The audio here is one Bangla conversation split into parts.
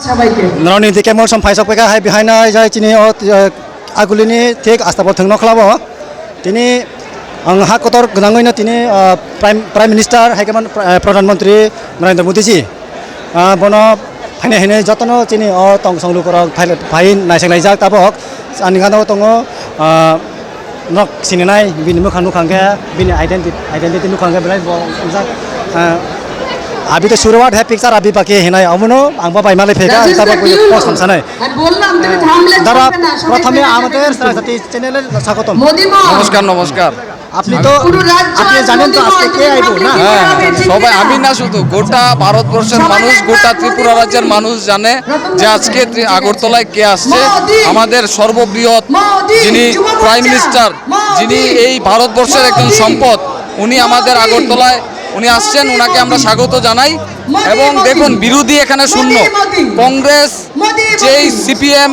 नरनीति केमल सम फाइसक पैका हाय बिहायना जाय चिनि आगुलिनि थिक आस्थापन थंनो खलाबो तिनि आं हा कतर गनाङैनो तिनि प्राइम मिनिस्टार हायकेमन प्रधानमंत्री नरेंद्र मोदी जी बनो फाइने हैने जतनो चिनि तंग संलु कर फाइन नायसंनाय जाक ताबक आनिगानो तंगो नक सिनेनाय बिनि मोखां नुखांगे बिनि आइडेन्टिटी नुखांगे बेलाय जाक अभी तो शुरुआत है पिक्चर अभी बाकी है ना अमुनो आंबा बाइमाले फेगा तब कोई पोस्ट हमसाने दादा प्रथमे आमदेर सरस्वती चैनल स्वागतम नमस्कार नमस्कार আপনি তো আপনি জানেন তো আজকে কে আইবো না সবাই আমি না শুধু গোটা ভারতবর্ষের মানুষ গোটা ত্রিপুরা রাজ্যের মানুষ জানে যে আজকে আগরতলায় কে আসছে আমাদের সর্ববৃহৎ যিনি প্রাইম মিনিস্টার যিনি এই ভারতবর্ষের একজন সম্পদ উনি আমাদের আগরতলায় উনি আসছেন ওনাকে আমরা স্বাগত জানাই এবং দেখুন বিরোধী এখানে শূন্য কংগ্রেস যেই সিপিএম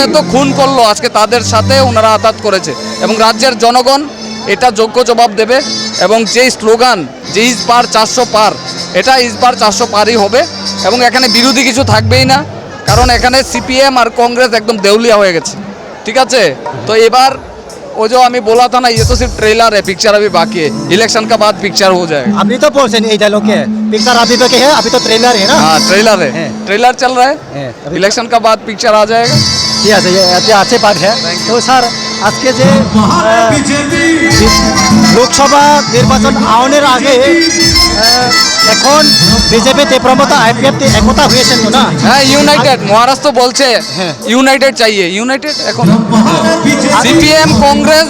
এত খুন করলো আজকে তাদের সাথে ওনারা আঘাত করেছে এবং রাজ্যের জনগণ এটা যোগ্য জবাব দেবে এবং যেই স্লোগান যে ইস বার 400 পার এটা ইস বার 400 পারই হবে এবং এখানে বিরোধী কিছু থাকবেই না কারণ এখানে সিপিএম আর কংগ্রেস একদম দেউলিয়া হয়ে গেছে ঠিক আছে তো এবার वो जो हमें बोला था ना ये तो सिर्फ ट्रेलर है पिक्चर अभी बाकी है इलेक्शन का बाद पिक्चर हो जाएगा अभी तो बोल ये डायलॉग है पिक्चर अभी बाकी है अभी तो ट्रेलर है ना हाँ ट्रेलर है ट्रेलर चल रहा है इलेक्शन का बाद पिक्चर आ जाएगा ঠিক আছে ये अच्छे बात है तो सर আজকে যে লোকসভা নির্বাচন আওনের আগে এখন বিজেপি তীব্রমতা আইপিএফ একতা হয়েছেন তো না হ্যাঁ ইউনাইটেড মহারাষ্ট্র বলছে ইউনাইটেড চাইয়ে ইউনাইটেড এখন সিপিএম কংগ্রেস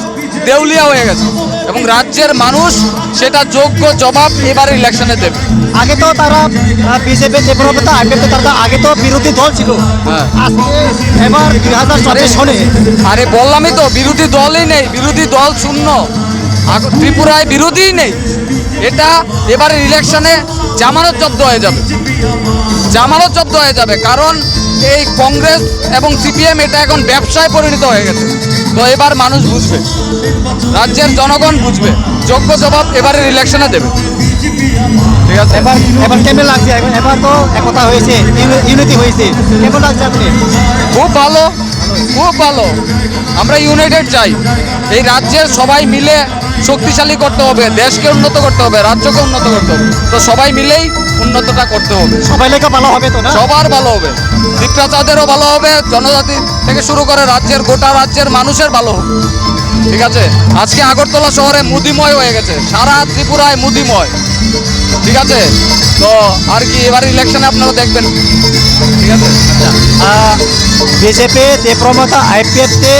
দেউলিয়া হয়ে গেছে এবং রাজ্যের মানুষ সেটা যোগ্য জবাব এবারে ইলেকশনে দেবে আগে তো তারা বিজেপি তীব্রমতা আইপিএফ তারা আগে তো বিরোধী দল ছিল আজকে এবার 2024 সনে আরে বললামই তো বিরোধী দলই নেই বিরোধী দল শূন্য ত্রিপুরায় বিরোধীই নেই এটা এবারে ইলেকশনে জামানত জব্দ হয়ে যাবে জামানত জব্দ হয়ে যাবে কারণ এই কংগ্রেস এবং সিপিএম এটা এখন ব্যবসায় পরিণত হয়ে গেছে তো এবার মানুষ বুঝবে রাজ্যের জনগণ বুঝবে যোগ্য জবাব এবারের ইলেকশনে দেবে ঠিক আছে এবার কেমন লাগছে এবার তো একতা হয়েছে ইউনিটি হয়েছে কেমন লাগছে আপনি খুব ভালো খুব ভালো আমরা ইউনাইটেড চাই এই রাজ্যের সবাই মিলে শক্তিশালী করতে হবে দেশকে উন্নত করতে হবে রাজ্যকে উন্নত করতে হবে তো সবাই মিলেই উন্নতটা করতে হবে সবাই লেখা ভালো হবে তো না সবার ভালো হবে দীপ্রাচাঁদেরও ভালো হবে জনজাতি থেকে শুরু করে রাজ্যের গোটা রাজ্যের মানুষের ভালো হবে ঠিক আছে আজকে আগরতলা শহরে মুদিময় হয়ে গেছে সারা ত্রিপুরায় মুদিময় ঠিক আছে তো আর কি এবার ইলেকশনে আপনারা দেখবেন ঠিক আছে বিজেপি তীব্রমতা আইপিএফতে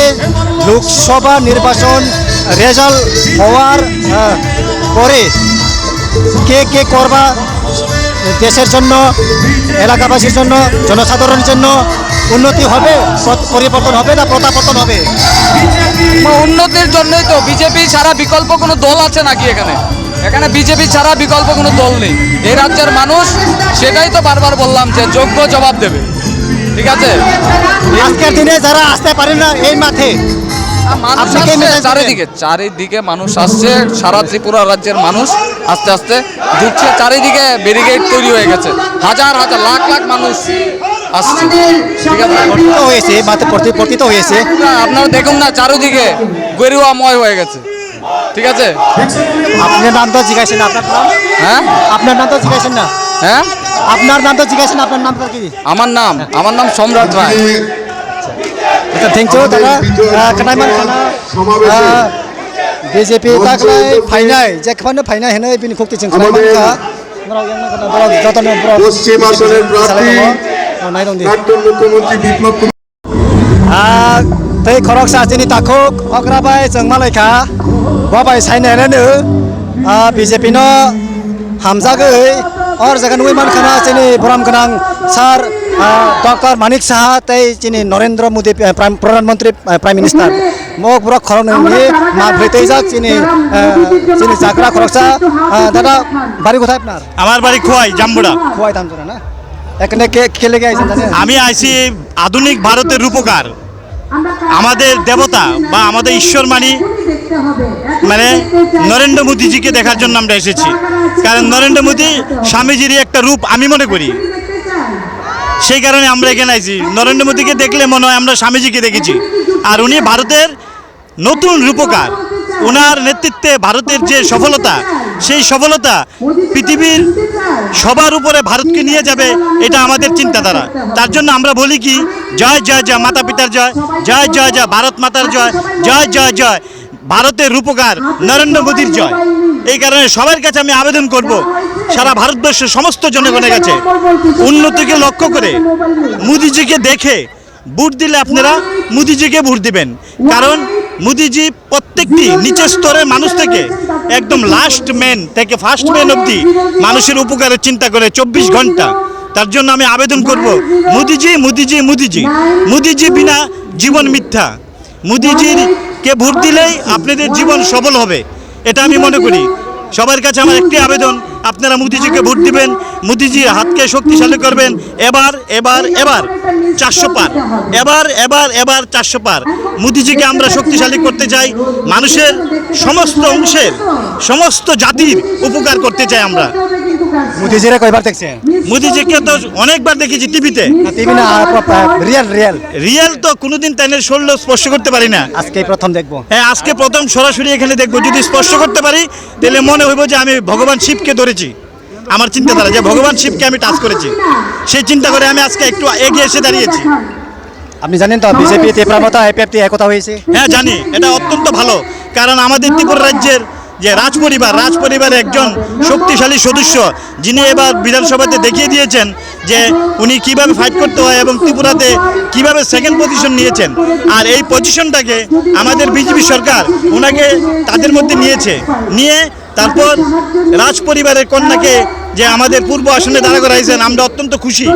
লোকসভা নির্বাচন রেজাল্ট হওয়ার পরে কে কে করবা দেশের জন্য এলাকাবাসীর জন্য জনসাধারণের জন্য উন্নতি হবে পরিবর্তন হবে না প্রত্যাবর্তন হবে উন্নতির জন্যই তো বিজেপি ছাড়া বিকল্প কোনো দল আছে নাকি এখানে বিজেপি ছাড়া বিকল্প কোনো দল নেই এই রাজ্যের মানুষ সেটাই তো বারবার বললাম যে যোগ্য জবাব দেবে ঠিক আছে আজকের দিনে যারা আসতে পারে না এই মাঠে চারিদিকে মানুষ আসছে সারা ত্রিপুরা রাজ্যের মানুষ আস্তে আস্তে ঢুকছে চারিদিকে ব্যারিকেড তৈরি হয়ে গেছে হাজার হাজার লাখ লাখ মানুষ আসছে ঠিক আছে হয়েছে মাঠে প্রতিত হয়েছে আপনারা দেখুন না চারিদিকে গেরুয়াময় হয়ে গেছে ঠিক আছে আপনার নাম তো জিজ্ঞাসেন আপনার নাম হ্যাঁ আপনার নাম তো জিজ্ঞাসেন না হ্যাঁ আপনার নাম তো জিজ্ঞাসেন আপনার নাম কি আমার নাম সম্রাট রায় আচ্ছা থ্যাংক ইউ দাদা কানাইমান খানা বিজেপি তাকলাই ফাইনাই যেখানে ফাইনাই হেনে বিনি খুক্তি চিং খানাইমানকা পশ্চিম আসনের প্রার্থী প্রাক্তন মুখ্যমন্ত্রী বিপ্লব tei khorok sa chini takhuk okrabai chengmalaikha babai sainelenu BJP no hamjagoi और जगह नुई मान खाना चीनी बराम गनांग सार डॉक्टर मानिक साहा तई चीनी नरेंद्र मोदी प्रधानमंत्री प्राइम मिनिस्टर मग बुरा खरन नि मा भैतै जाक चीनी चीनी जाकरा खरकसा दादा बाड़ी কোথায় আপনার আমার বাড়ি খোয়াই জামবুড়া খোয়াই দামজোরা না এখানে কে লেগে আইছেন জানেন আমি আইছি আধুনিক ভারতের রূপকার আমাদের দেবতা বা আমাদের ঈশ্বর মানে নরেন্দ্র মোদীজিকে দেখার জন্য আমরা এসেছি কারণ নরেন্দ্র মোদী স্বামীজির একটা রূপ আমি মনে করি সেই কারণে আমরা এখানে আইছি। নরেন্দ্র মোদীকে দেখলে মনে হয় আমরা স্বামীজিকে দেখেছি। আর উনি ভারতের নতুন রূপকার। ওনার নেতৃত্বে ভারতের যে সফলতা, সেই সফলতা পৃথিবীর সবার উপরে ভারতকে নিয়ে যাবে, এটা আমাদের চিন্তাধারা। তার জন্য আমরা বলি কি, জয় জয় জয় মাতা পিতার জয়, জয় জয় জয় ভারত মাতার জয়, জয় জয় জয় ভারতের রূপকার নরেন্দ্র মোদীর জয়। এই কারণে সবার কাছে আমি আবেদন করব, সারা ভারতবর্ষের সমস্ত জনগণের কাছে উন্নতিকে লক্ষ্য করে মোদিজিকে দেখে ভোট দিলে আপনারা মোদিজিকে ভোট দিবেন। কারণ মোদিজি প্রত্যেকটি নিচের স্তরের মানুষ থেকে একদম লাস্ট ম্যান থেকে ফার্স্ট ম্যান অবধি মানুষের উপকারের চিন্তা করে 24 ঘন্টা। তার জন্য আমি আবেদন করব, মোদিজি মোদিজি মোদিজি, মোদিজি বিনা জীবন মিথ্যা। মোদিজির কে ভোট দিলেই আপনাদের জীবন সফল হবে, এটা আমি মনে করি। সবার কাছে আমার একটি আবেদন, আপনারা মোদিজিকে ভোট দিবেন, মোদিজির হাতকে শক্তিশালী করবেন। এবার এবার এবার 400 পার, এবার এবার এবার 400 পার। মোদিজিকে আমরা শক্তিশালী করতে চাই, মানুষের সমস্ত অংশের সমস্ত জাতির উপকার করতে চাই আমরা। মোদিজিরা কয়বার দেখছেন? মোদিজিকে তো অনেকবার দেখেছি টিভিতে। টিভি না, রিয়েল রিয়েল রিয়েল তো কোনোদিন তাইনের শরীর স্পর্শ করতে পারি না। আজকে প্রথম দেখবো। হ্যাঁ, আজকে প্রথম সরাসরি এখানে দেখবো। যদি স্পর্শ করতে পারি তাহলে মনে হইব যে আমি ভগবান শিবকে ধরেছি। আমার চিন্তাধারা যে ভগবান শিবকে আমি টাচ করেছি, সেই চিন্তা করে আমি আজকে একটু এগিয়ে এসে দাঁড়িয়েছি। আপনি জানেন তো বিজেপি তীব্রমতা এপিএফটি একতা হয়েছে? হ্যাঁ জানি, এটা অত্যন্ত ভালো। কারণ আমাদের ত্রিপুরা রাজ্যের যে রাজপরিবারের একজন শক্তিশালী সদস্য, যিনি এবার বিধানসভাতে দেখিয়ে দিয়েছেন যে উনি কিভাবে ফাইট করতে হয় এবং ত্রিপুরাতে কিভাবে সেকেন্ড পজিশন নিয়েছেন। আর এই পজিশনটাকে আমাদের বিজেপি সরকার ওনাকে তাদের মধ্যে নিয়ে তারপর রাজ পরিবারের কন্যাকে যে আমাদের পূর্ব আসনে দাঁড়া করাইছেন, আমরা অত্যন্ত খুশি।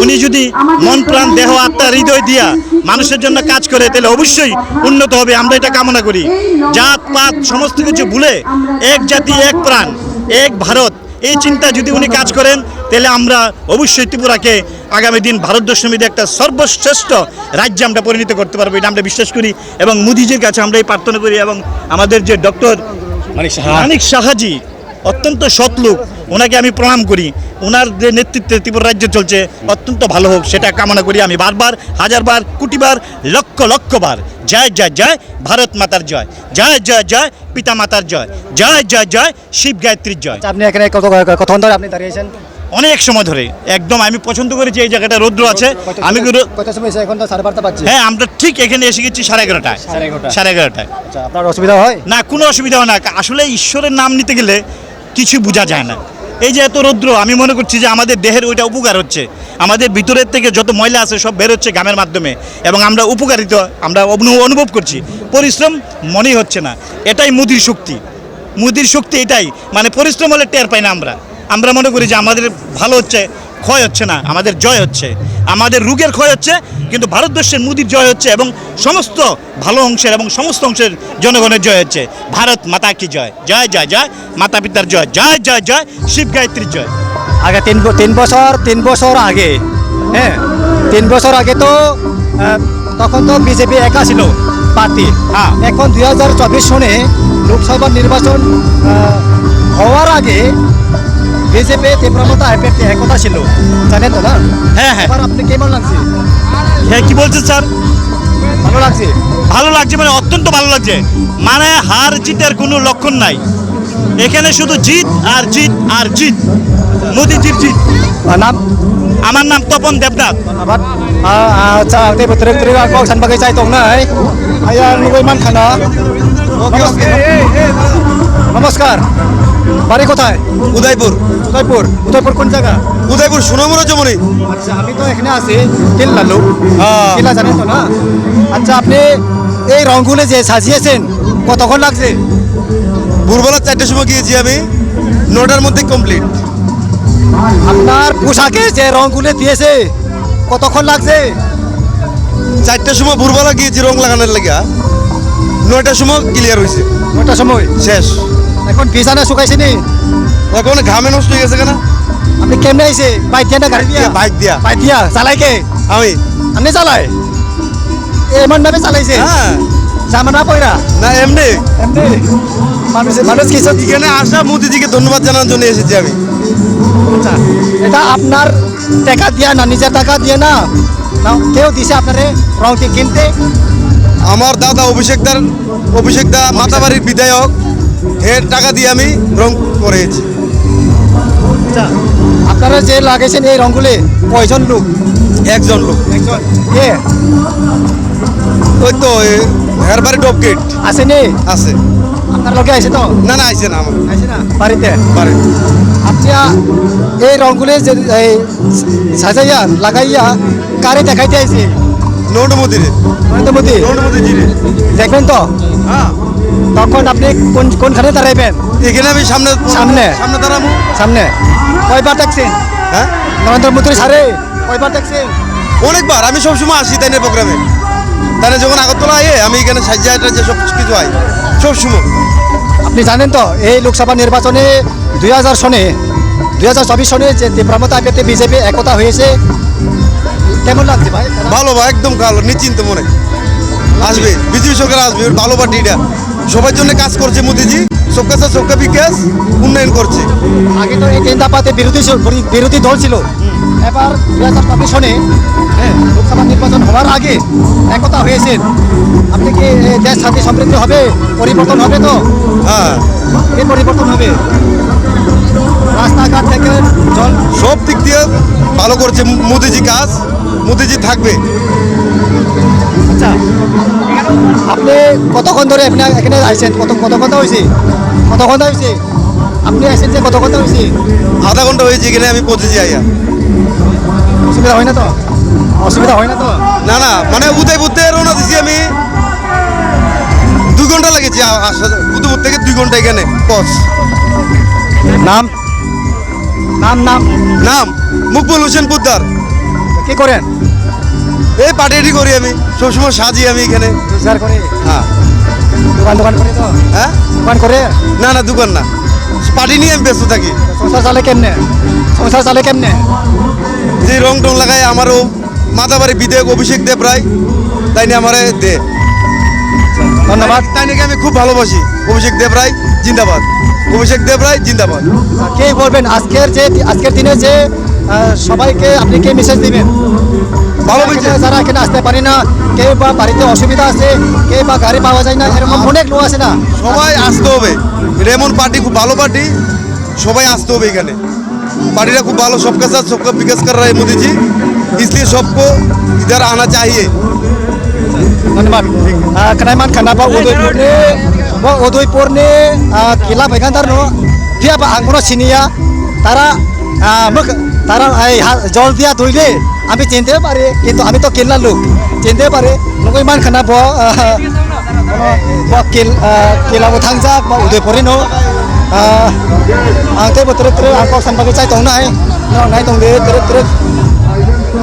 উনি যদি মন প্রাণ দেহ আত্মা হৃদয় দিয়া মানুষের জন্য কাজ করে, তাহলে অবশ্যই উন্নত হবে, আমরা এটা কামনা করি। জাত পাত সমস্ত কিছু ভুলে এক জাতি এক প্রাণ এক ভারত, এই চিন্তা যদি উনি কাজ করেন, তাহলে আমরা অবশ্যই ত্রিপুরাকে আগামী দিন ভারতবর্ষের মধ্যে একটা সর্বশ্রেষ্ঠ রাজ্যে আমরা পরিণত করতে পারবো, এটা আমরা বিশ্বাস করি। এবং মোদিজির কাছে আমরা এই প্রার্থনা করি। এবং আমাদের যে ডক্টর মানিক সাহাজি অত্যন্ত সৎ লোক, ওনাকে আমি প্রণাম করি। ওনার যে নেতৃত্বে ত্রিপুরা রাজ্য চলছে অত্যন্ত ভালো হোক, সেটা কামনা করি আমি বারবার, হাজারবার, কোটিবার, লক্ষবার। জয় জয় জয় ভারত মাতার জয়, জয় জয় জয় পিতা মাতার জয়, জয় জয় জয় শিব গায়ত্রীর জয়। আপনি এখানে কতক্ষণ ধরে আপনি দাঁড়িয়েছেন? অনেক সময় ধরে। একদম আমি পছন্দ করেছি এই জায়গাটা, রৌদ্র আছে। আমি কত সময় এসে? এখন তো 12:30 বাজছে। হ্যাঁ, আমরা ঠিক এখানে এসে গেছি 11:30টায়। 11:30টায়। আচ্ছা, আপনার অসুবিধা হয় না? কোনো অসুবিধা হয় না। আসলে ঈশ্বরের নাম নিতে গেলে কিছু বোঝা যায় না। এই যে এত রৌদ্র, আমি মনে করছি যে আমাদের দেহের ওইটা উপকার হচ্ছে। আমাদের ভিতরের থেকে যত ময়লা আছে সব বের হচ্ছে ঘামের মাধ্যমে, এবং আমরা উপকারিত আমরা অনুভব করছি। পরিশ্রম মনেই হচ্ছে না। এটাই মোদির শক্তি। মোদির শক্তি এটাই, মানে পরিশ্রম হলে টের পাই না আমরা মনে করি যে আমাদের ভালো হচ্ছে, ক্ষয় হচ্ছে না, আমাদের জয় হচ্ছে। আমাদের রোগের ক্ষয় হচ্ছে, কিন্তু ভারতবর্ষের মোদির জয় হচ্ছে, এবং সমস্ত ভালো অংশের এবং সমস্ত অংশের জনগণের জয় হচ্ছে। ভারত মাতা কি জয়, জয় জয় জয় মাতা পিতার জয়, জয় জয় জয় শিব গায়ত্রীর জয়। আগে 3 বছর আগে, হ্যাঁ 3 বছর আগে তো তখন তো বিজেপি একা ছিল পার্টি। হ্যাঁ। এখন 2024 সনে লোকসভা নির্বাচন হওয়ার আগে বিজেপি তীব্রমতা এপিএফটি একতা ছিল, জানেন তো না? হ্যাঁ হ্যাঁ এবার আপনি কেমন লাগছে? হ্যাঁ, কি বলছেন স্যার? ভালো লাগছে? ভালো লাগছে, মানে অত্যন্ত ভালো লাগছে। মানে হার জিতের কোনো লক্ষণ নাই এখানে, শুধু জিত আর জিত আর জিত। মোদিজির জিত। নাম? আমার নাম তপন দেবনাথ। ধন্যবাদ। আচ্ছা, kau san bagai cai tong nai ayang nugoi man khana নমস্কার। বাড়ি কোথায়? উদয়পুর। উদয়পুর কোন জায়গা? উদয়পুর সোনামুড়া জমনি। আচ্ছা, আমি তো এখানে আছি কিল্লা লোক। কিল্লা জানেন তো না? আচ্ছা, আপনি এই রংগুলো যে সাজিয়েছেন কতক্ষণ লাগছে? ভোরবেলা 4টার সময় গিয়েছি আমি, 9টার মধ্যে কমপ্লিট। আপনার পোশাকে যে রংগুলো দিয়েছে কতক্ষণ লাগছে? 4টার সময় ভোরবেলা গিয়েছি রং লাগানোর লেগে, 9টার সময় ক্লিয়ার হয়েছে। 9টার সময় শেষ। এখন বিছানা শুকাইছে নি? এখন ঘামে নষ্ট হয়ে গেছে কেন? আপনি কেমনে আইছে? বাইক দিয়া না গাড়ি দিয়া? বাইক দিয়া। বাইক দিয়া চালাই কে? আমি। আপনি চালাই? এমন ভাবে চালাইছে? হ্যাঁ। জামা না পয়রা? না এমনি এমনি মানুষ কিছু এখানে আসা মোদিজিকে ধন্যবাদ জানানোর জন্য এসেছি আমি। আচ্ছা এটা আপনার টাকা দিয়ে না নিজের টাকা দিয়ে না না কেউ দিছে আপনারে রংটি কিনতে আমার দাদা অভিষেক দা মাতাবাড়ির বিধায়ক এর টাকা দিয়ে আমি রং করেছি। আচ্ছা আপনারা যে লাগাইছেন এই রংগুলি কয়জন লোক একজন লোক, একজন কে ওই তো হের বাড়ি টপ গেট আসেনি আছে। আপনার লোকে আছে তো না না আইছে না আমার আছে না বাড়িতে বাড়ি। আপনি এই রংগুলি যে এই সাজাইয়া লাগাইয়া কারে দেখাইতে আইছে নরেন্দ্র মোদিরে নরেন্দ্র মোদী নরেন্দ্র মোদিজিরে। দেখবেন তো হ্যাঁ তখন আপনি কোনখানে দাঁড়াইবেন এখানে আমি সামনে সামনে? সামনে দাঁড়াবো। সামনে কয়বার দেখছেন হ্যাঁ নরেন্দ্র মোদীর সারে কয়বার দেখছেন অনেকবার আমি সবসময় আসি তাই প্রোগ্রামে, তাই যখন আগরতলা আয়ে আমি এখানে সাজ্জা যে সব কিছু আই সবসময়। আপনি জানেন তো এই লোকসভা নির্বাচনে 2024 সনে যে তীব্রমতা পেতে বিজেপি একতা হয়েছে কেমন লাগছে ভাই ভালো ভাই, একদম ভালো, নিশ্চিন্ত মনে আসবে বিজেপি সরকার আসবে। ওর ভালো পার্টি এটা সবার জন্য কাজ করছে মোদিজি, সবকা সাথ সবকা বিকাশ উন্নয়ন করছে। আগে তো এই তিনটা পাতে বিরোধী দল ছিল, এবার 2024 সনে লোকসভা নির্বাচন হওয়ার আগে একতা হয়েছে। আপনি কি দেশ শান্তি সমৃদ্ধি হবে, পরিবর্তন হবে তো হ্যাঁ এই পরিবর্তন হবে রাস্তাঘাট থেকে জল সব দিক দিয়ে ভালো করছে মোদিজি কাজ, মোদিজি থাকবে। আচ্ছা আপনি কতক্ষণ ধরে আপনি এখানে আইছেন কত ঘন্টা হয়েছে আপনি আইছেন যে কত ঘন্টা হয়েছে আধা ঘন্টা হয়েছে এখানে আমি পৌঁছেছি আইয়া। অসুবিধা হয় না তো না না মানে উদয়পুর রওনা দিছি আমি 2 ঘন্টা লেগেছে উদয়পুর থেকে 2 ঘন্টা এখানে পথ। নাম নাম নাম নাম মুকবুল হোসেন পোদ্দার। কি করেন এই পার্টি করি আমি সবসময় সাজি আমি এখানে। রোজগার করে হ্যাঁ দোকান করে তো হ্যাঁ দোকান করে না না দোকান না, পার্টি নিয়ে আমি ব্যস্ত থাকি। সংসার চালে কেমনে যে রং টং লাগাই আমারও মাতাবাড়ি বিধায়ক অভিষেক দেব রায় তাই নিয়ে আমার দে ধন্যবাদ তাই নাকি আমি খুব ভালোবাসি। অভিষেক দেব রায় জিন্দাবাদ, অভিষেক দেব রায় জিন্দাবাদ। কে বলবেন আজকের দিনে যে সবাইকে আপনি কে মেসেজ দিবেন ভালো এখানে মেসেজ। যারা এখানে আসতে পারে না, কেউ বা বাড়িতে অসুবিধা আছে, কেউ বা গাড়ি পাওয়া যায় না, এরকম অনেক লোক আছে না সবাই আসতে হবে, এটা এমন পার্টি খুব ভালো পার্টি, সবাই আসতে হবে এখানে। पार्टीरा खूब भालो, सबके साथ सबका विकास कर रहा है मोदी जी, इसलिए सबको इधर आना चाहिए। धन्यवाद। Kenaiman kenapa Udaipur ni kila bagian tarno dia angkono sini ya tara jol dia tuile আমি চিনতে পারি কিন্তু আমি তো কিনলা লোক চিনতে পারে নগো ইমান kenapa kila থাংজাক বা উদয়পুরে no ang te botre tre ang ko san bagay chai tong nai no nai tong de tre